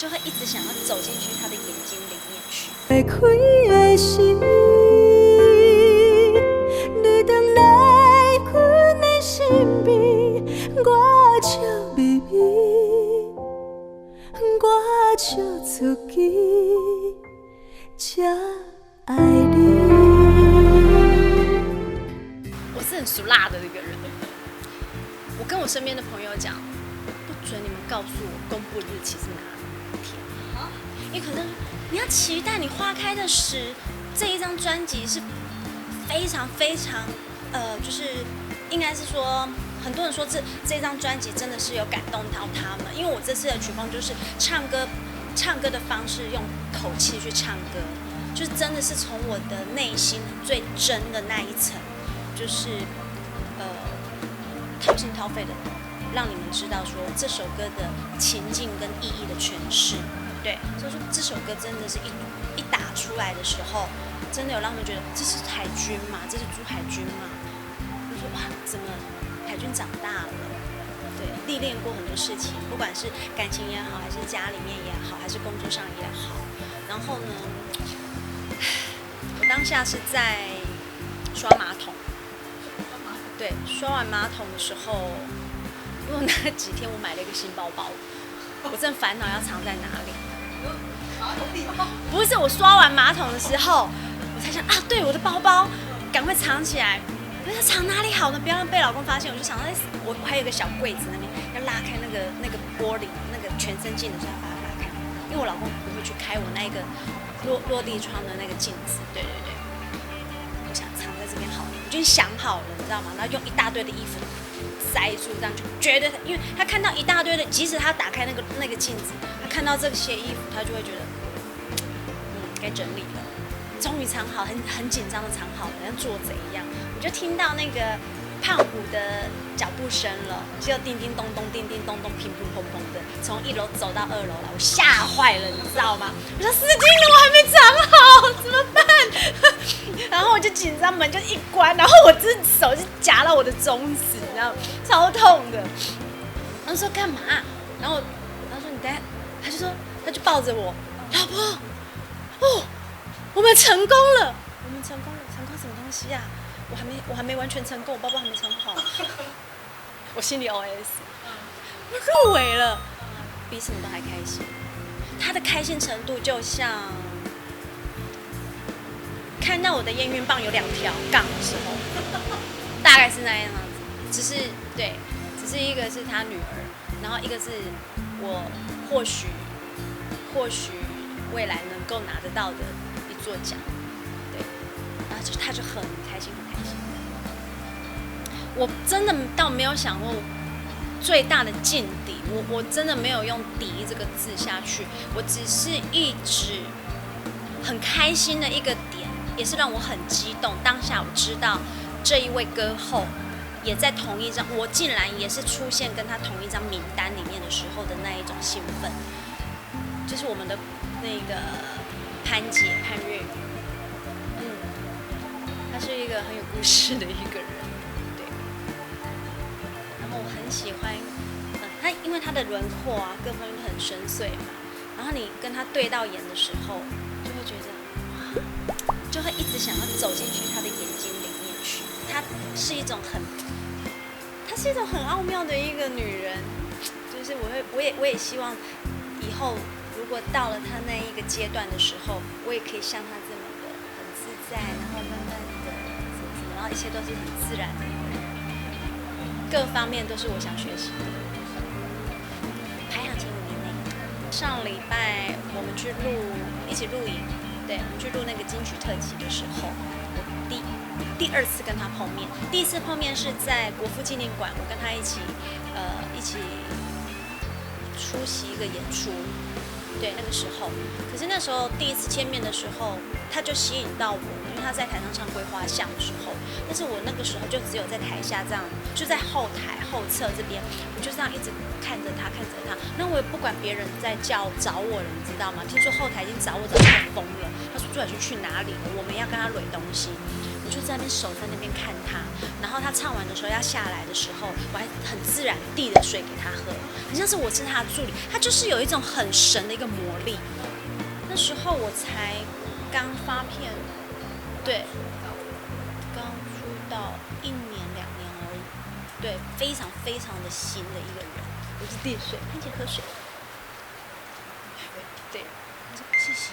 就会一直想要走进去他的眼睛里面去。开的是你回来阮的身边，我笑眯眯，我笑出去，才爱你。我是很俗辣的一个人，我跟我身边的朋友讲，不准你们告诉我公布日期是哪天啊？因为可能你要期待你花开的时这一张专辑是非常非常就是应该是说，很多人说这张专辑真的是有感动到他们，因为我这次的曲风就是唱歌的方式用口气去唱歌，就是真的是从我的内心最真的那一层，就是掏心掏肺的让你们知道说这首歌的情境跟意义的诠释。对，所以说这首歌真的是一打出来的时候，真的有让他们觉得这是海军嘛，这是朱海军嘛。就说哇，怎么海军长大了？对，历练过很多事情，不管是感情也好，还是家里面也好，还是工作上也好。然后呢，我当下是在刷马桶。对，刷完马桶的时候，因为那几天我买了一个新包包，我正烦恼要藏在哪里。不是，我刷完马桶的时候，我才想啊，对，我的包包，赶快藏起来。我说藏哪里好呢？不要让被老公发现。我就想到，我还有一个小柜子那边，要拉开那个玻璃，那个全身镜的时候要把它拉开，因为我老公不会去开我那个落地窗的那个镜子。对对对，我想藏在这边好了，我已经想好了，你知道吗？然后用一大堆的衣服塞住，这样就绝对，因为他看到一大堆的，即使他打开那个镜子，他看到这些衣服，他就会觉得，该整理了。终于藏好，很紧张的藏好了，像做贼一样。我就听到那个胖虎的脚步声了，就叮叮咚咚、叮叮咚咚、乒乒乓乓的，从1楼走到2楼了，我吓坏了，你知道吗？我说司机呢，我还没藏好，怎么办？然后我就紧张，门就一关，然后我这手就夹到我的中指，你知道，超痛的。他说干嘛？然后他说你等下，他就抱着我，老婆，哦。我们成功了！我们成功了！成功什么东西啊？我还没完全成功，我包包还没藏好。我心里 OS： 我入围了，比什么都还开心。他的开心程度就像看到我的验孕棒有2条杠的时候，大概是那样子。只是一个是他女儿，然后一个是我或许未来能够拿得到的。做奖，对，然后他就很开心，很开心。我真的倒没有想过最大的劲敌，我真的没有用“敌”这个字下去，我只是一直很开心的一个点，也是让我很激动。当下我知道这一位歌后也在同一张，我竟然也是出现跟他同一张名单里面的时候的那一种兴奋，就是我们的那个。潘越云，他是一个很有故事的一个人，对。然后我很喜欢，他因为他的轮廓啊，各方面都很深邃嘛。然后你跟他对到眼的时候，就会觉得哇，就会一直想要走进去他的眼睛里面去。她是一种很奥妙的一个女人，就是我也希望以后。如果到了他那一个阶段的时候，我也可以像他这么的很自在，然后慢慢的什么，然后一切都是很自然的，各方面都是我想学习的。排行前5名内。上礼拜我们去一起录影，对，我们去录那个金曲特辑的时候，我第2次跟他碰面，第1次碰面是在国父纪念馆，我跟他一起出席一个演出。对，那个时候，可是那时候第1次见面的时候，他就吸引到我，因为他在台上唱《桂花巷》的时候，但是我那个时候就只有在台下这样，就在后台后侧这边，我就这样一直看着他，那我也不管别人在找我了，你知道吗？听说后台已经找我太疯了，他说朱海军去哪里了？我们要跟他蕊东西，你就在那边守在那边看他。然后他唱完的时候要下来的时候，我还很自然递了水给他喝，很像是我是他的助理，他就是有一种很神的一个魔力。那时候我才刚发片，对，刚出道1年2年而已，对，非常非常的新的一个人。我是递水，并且喝水。对，谢谢。